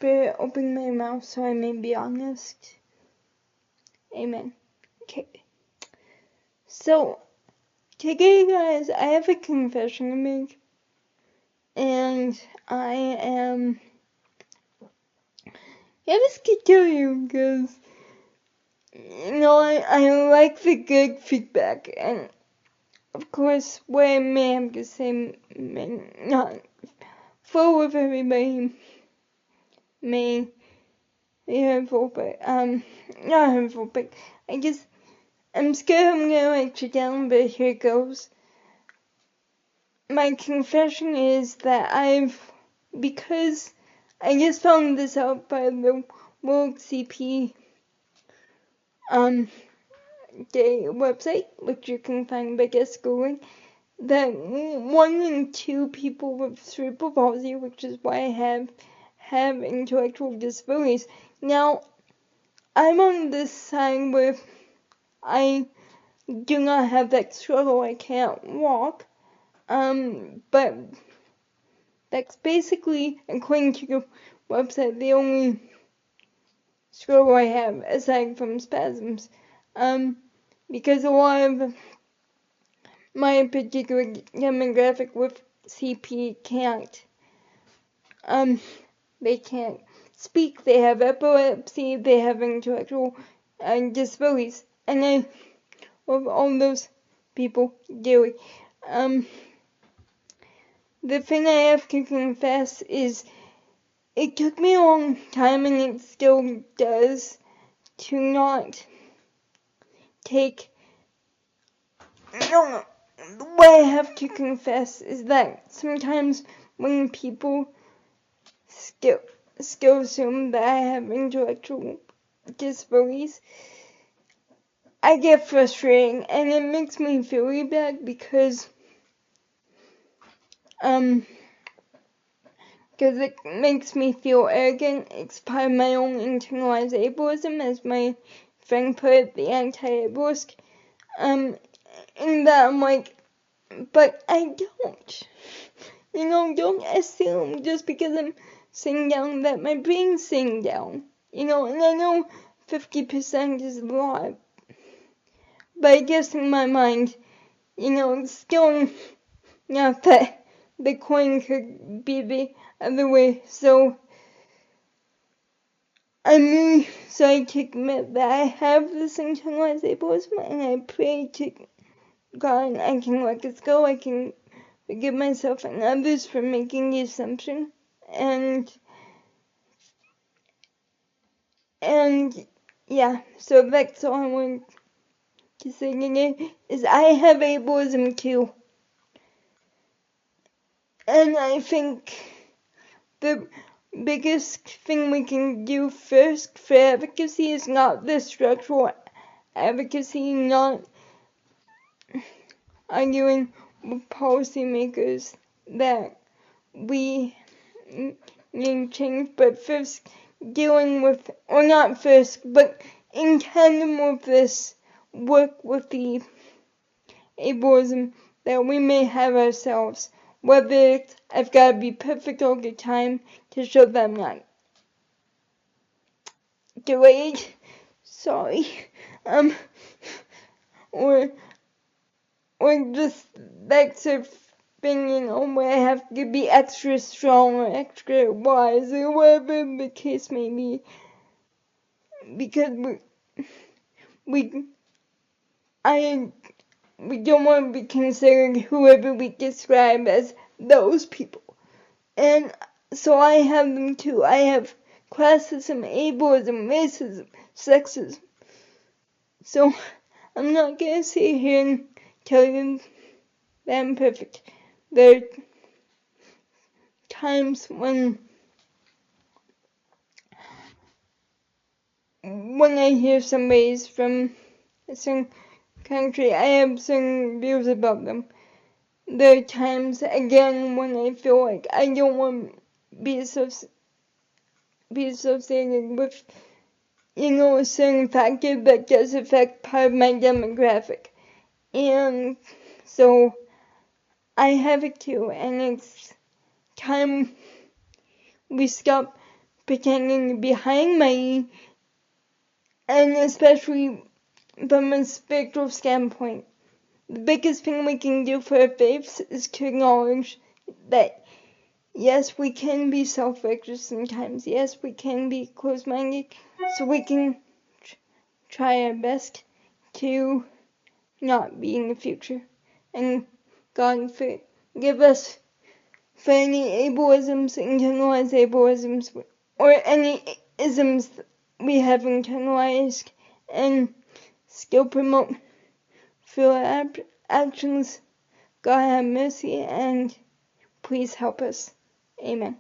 Spirit, open my mouth so I may be honest. Amen. Okay. So, today, guys, I have a confession to make. And I am... I just can tell you because, I like the good feedback. And, of course, what I may have to say may not flow with everybody. May be hurtful, but, not hurtful, but I guess I'm scared I'm gonna let you down, but here goes. My confession is that because I just found this out by the World CP Day website, which you can find by just Googling, that 1 in 2 people with cerebral palsy, which is why I have intellectual disabilities. Now, I'm on this side where I do not have that struggle. I can't walk. But that's basically, according to the website, the only struggle I have aside from spasms. Because a lot of my particular demographic with CP can't, they can't speak, they have epilepsy, they have intellectual disabilities, and I love all those people dearly. The thing I have to confess is it took me a long time, and it still does, to not take... No, what I have to confess is that sometimes when people still assume that I have intellectual disabilities, I get frustrating, and it makes me feel really bad because it makes me feel arrogant. It's part of my own internalized ableism, as my friend put it, the anti-ableist. And that I'm like, but I don't. Don't assume just because I'm sitting down that my brain's sitting down. And I know 50% is a lot. But I guess in my mind, it's still not that the coin could be the other way. So I'm really sorry to admit that I have this internalized ableism, and I pray to God I can let this go. I can forgive myself and others for making the assumption. And yeah, so that's all I want to say today, is I have ableism too. And I think the biggest thing we can do first for advocacy is not the structural advocacy, not arguing with policymakers that we need change, but first dealing with, or not first, but in tandem with this, work with the ableism that we may have ourselves. Whether it's, I've got to be perfect all the time to show that I'm not delayed, sorry, or just that sort of thing, where I have to be extra strong or extra wise or whatever the case may be, because we don't want to be considered whoever we describe as those people. And so I have them too. I have classism, ableism, racism, sexism. So I'm not going to sit here and tell you that I'm perfect. There are times when I hear somebody's from a certain country, I have certain views about them. There are times, again, when I feel like I don't want to be associated with, a certain factor that does affect part of my demographic. And so I have it too, and it's time we stop pretending to be high and mighty, and especially from a spiritual standpoint. The biggest thing we can do for our faiths is to acknowledge that yes, we can be self-righteous sometimes. Yes, we can be closed-minded. So we can try our best to not be in the future. And God forgive us for any ableisms, internalized ableisms, or any isms we have internalized, and still promote through our actions. God have mercy, and please help us. Amen.